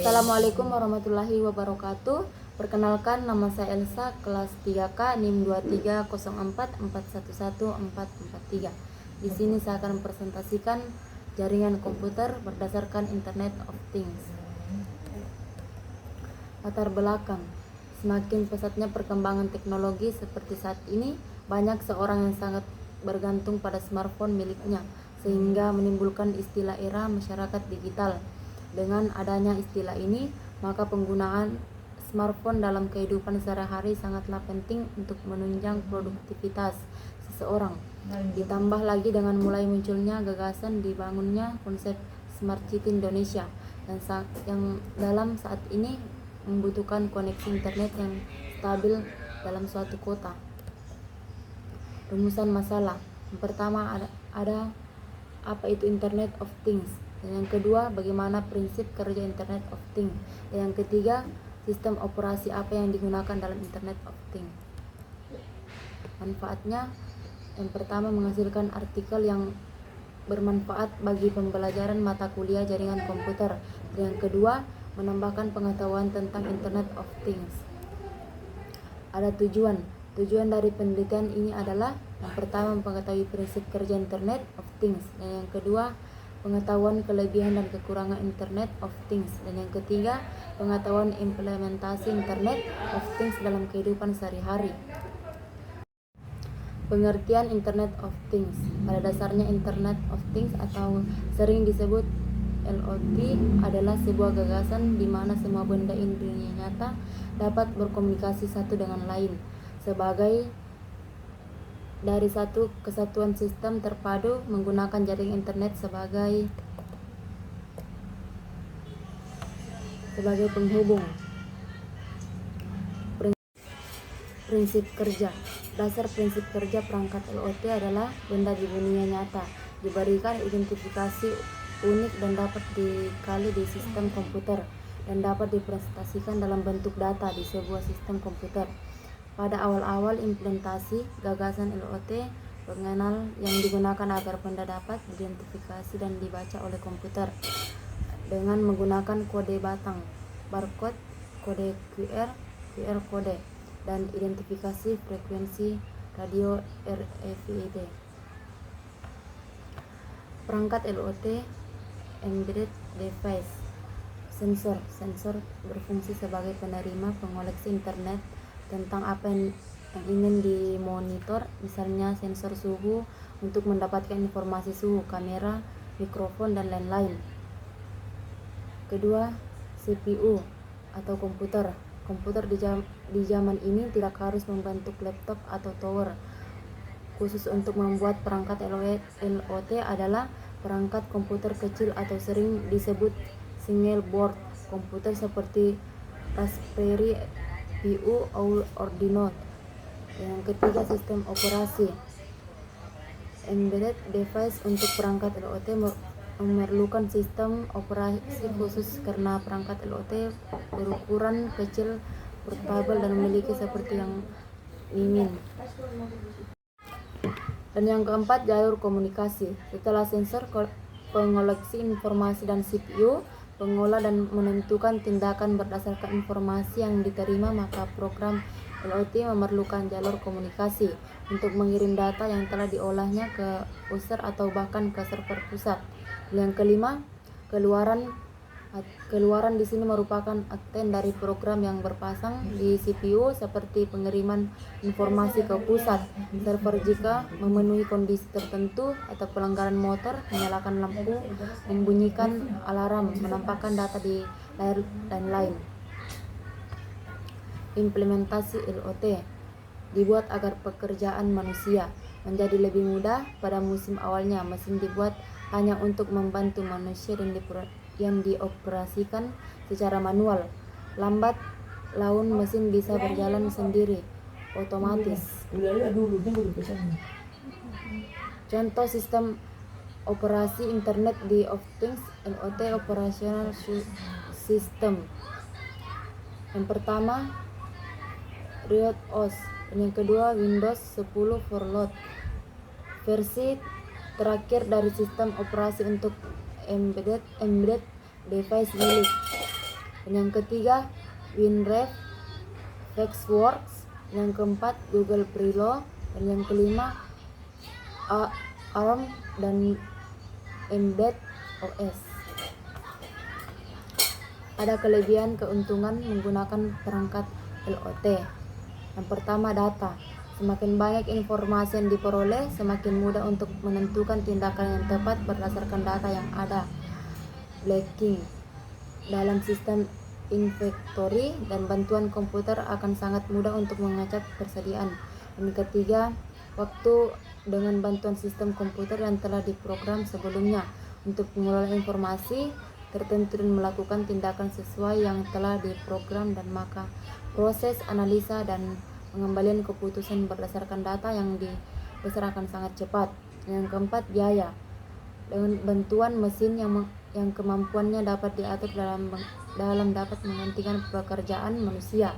Assalamualaikum warahmatullahi wabarakatuh. Perkenalkan, nama saya Elsa, kelas 3K, NIM 2304411443. Di sini saya akan mempresentasikan jaringan komputer berdasarkan Internet of Things. Latar belakang. Semakin pesatnya perkembangan teknologi seperti saat ini, banyak seorang yang sangat bergantung pada smartphone miliknya, sehingga menimbulkan istilah era masyarakat digital. Dengan adanya istilah ini, maka penggunaan smartphone dalam kehidupan sehari-hari sangatlah penting untuk menunjang produktivitas seseorang. Ditambah lagi dengan mulai munculnya gagasan dibangunnya konsep Smart City Indonesia yang dalam saat ini membutuhkan koneksi internet yang stabil dalam suatu kota. Rumusan masalah. Yang pertama ada apa itu Internet of Things. Dan yang kedua, bagaimana prinsip kerja Internet of Things. Dan yang ketiga, sistem operasi apa yang digunakan dalam Internet of Things. Manfaatnya, yang pertama menghasilkan artikel yang bermanfaat bagi pembelajaran mata kuliah jaringan komputer. Dan yang kedua, menambahkan pengetahuan tentang Internet of Things. Ada tujuan dari penelitian ini adalah yang pertama mengetahui prinsip kerja Internet of Things, dan yang kedua pengetahuan kelebihan dan kekurangan Internet of Things, dan yang ketiga pengetahuan implementasi Internet of Things dalam kehidupan sehari-hari. Pengertian Internet of Things. Pada dasarnya Internet of Things atau sering disebut IoT adalah sebuah gagasan di mana semua benda di dunia nyata dapat berkomunikasi satu dengan lain sebagai dari satu kesatuan sistem terpadu menggunakan jaring internet sebagai penghubung. Prinsip kerja. Dasar prinsip kerja perangkat IoT adalah benda di dunia nyata diberikan identifikasi unik dan dapat dikali di sistem komputer dan dapat dipresentasikan dalam bentuk data di sebuah sistem komputer. Pada awal-awal implementasi gagasan IoT, pengenal yang digunakan agar benda dapat diidentifikasi dan dibaca oleh komputer dengan menggunakan kode batang, barcode, kode QR kode, dan identifikasi frekuensi radio RFID. Perangkat IoT, embedded device. Sensor berfungsi sebagai penerima pengoleksi internet tentang apa yang ingin dimonitor, misalnya sensor suhu untuk mendapatkan informasi suhu, kamera, mikrofon, dan lain-lain. Kedua, CPU atau komputer. Komputer di zaman ini tidak harus membentuk laptop atau tower. Khusus untuk membuat perangkat IoT adalah perangkat komputer kecil atau sering disebut single board komputer seperti Raspberry Pi atau Arduino. Yang ketiga, sistem operasi. Embedded device untuk perangkat IoT memerlukan sistem operasi khusus karena perangkat IoT berukuran kecil, portable, dan memiliki seperti yang ingin. Dan yang keempat, jalur komunikasi. Setelah sensor, pengoleksi informasi, dan CPU, pengolah dan menentukan tindakan berdasarkan informasi yang diterima, maka program IoT memerlukan jalur komunikasi untuk mengirim data yang telah diolahnya ke user atau bahkan ke server pusat. Yang kelima, keluaran di sini merupakan akten dari program yang berpasang di CPU seperti pengiriman informasi ke pusat server jika memenuhi kondisi tertentu, atau pelanggaran motor, menyalakan lampu, membunyikan alarm, menampakkan data di layar, dan lain. Implementasi IoT dibuat agar pekerjaan manusia menjadi lebih mudah. Pada musim awalnya, mesin dibuat hanya untuk membantu manusia dan yang dioperasikan secara manual. Lambat laun mesin bisa berjalan sendiri, otomatis. Contoh sistem operasi Internet of Things IoT Operational System. Yang pertama, Riot OS, dan yang kedua Windows 10 Overload. Versi terakhir dari sistem operasi untuk embedded device milik Dan yang ketiga WinRAR, Vexworks. Yang keempat Google Preload. Dan yang kelima ARM dan Embedded OS. Ada kelebihan keuntungan menggunakan perangkat LOT. Yang pertama, data. Semakin banyak informasi yang diperoleh, semakin mudah untuk menentukan tindakan yang tepat berdasarkan data yang ada. Blocking dalam sistem inventory dan bantuan komputer akan sangat mudah untuk mengecek persediaan. Dan ketiga, waktu dengan bantuan sistem komputer yang telah diprogram sebelumnya untuk mengelola informasi tertentu dan melakukan tindakan sesuai yang telah diprogram, dan maka proses analisa dan pengembalian keputusan berdasarkan data yang dibesar akan sangat cepat. Yang keempat, biaya. Dengan bantuan mesin yang kemampuannya dapat diatur dalam dapat menggantikan pekerjaan manusia.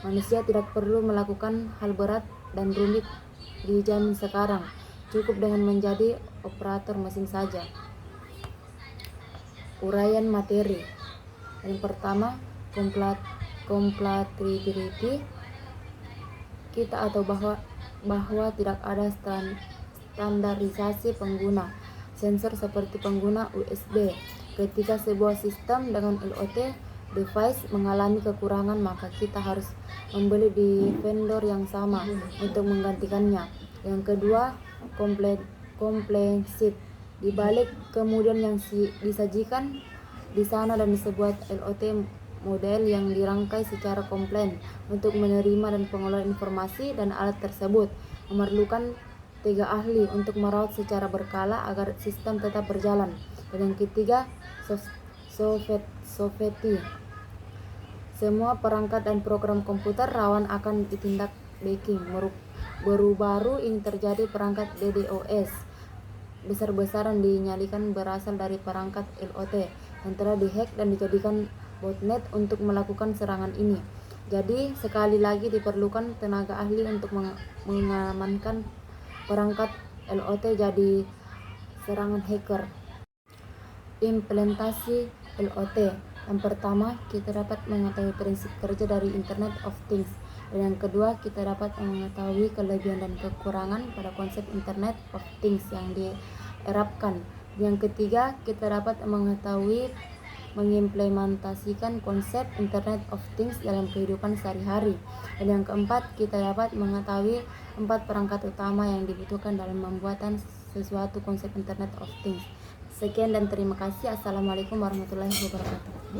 Manusia tidak perlu melakukan hal berat dan rumit di zaman sekarang. Cukup dengan menjadi operator mesin saja. Uraian materi. Yang pertama, compatibility kita atau bahwa tidak ada standarisasi pengguna sensor seperti pengguna USB. Ketika sebuah sistem dengan LOT device mengalami kekurangan, maka kita harus membeli di vendor yang sama untuk menggantikannya. Yang kedua, complexity. Di balik kemudian yang disajikan di sana dan disebut LOT model yang dirangkai secara komplain untuk menerima dan pengelola informasi dan alat tersebut memerlukan 3 ahli untuk merawat secara berkala agar sistem tetap berjalan. Dan yang ketiga, sovereignty. Semua perangkat dan program komputer rawan akan ditindak hacking. Baru-baru ini terjadi perangkat DDoS besar-besaran dinyalikan berasal dari perangkat LOT yang telah dihack dan dijadikan botnet untuk melakukan serangan ini. Jadi sekali lagi diperlukan tenaga ahli untuk mengamankan perangkat LOT jadi serangan hacker. Implementasi LOT. Yang pertama, kita dapat mengetahui prinsip kerja dari Internet of Things. Dan yang kedua, kita dapat mengetahui kelebihan dan kekurangan pada konsep Internet of Things yang dierapkan. Yang ketiga, kita dapat mengetahui mengimplementasikan konsep Internet of Things dalam kehidupan sehari-hari. Dan yang keempat, kita dapat mengetahui 4 perangkat utama yang dibutuhkan dalam pembuatan sesuatu konsep Internet of Things. Sekian dan terima kasih. Assalamualaikum warahmatullahi wabarakatuh.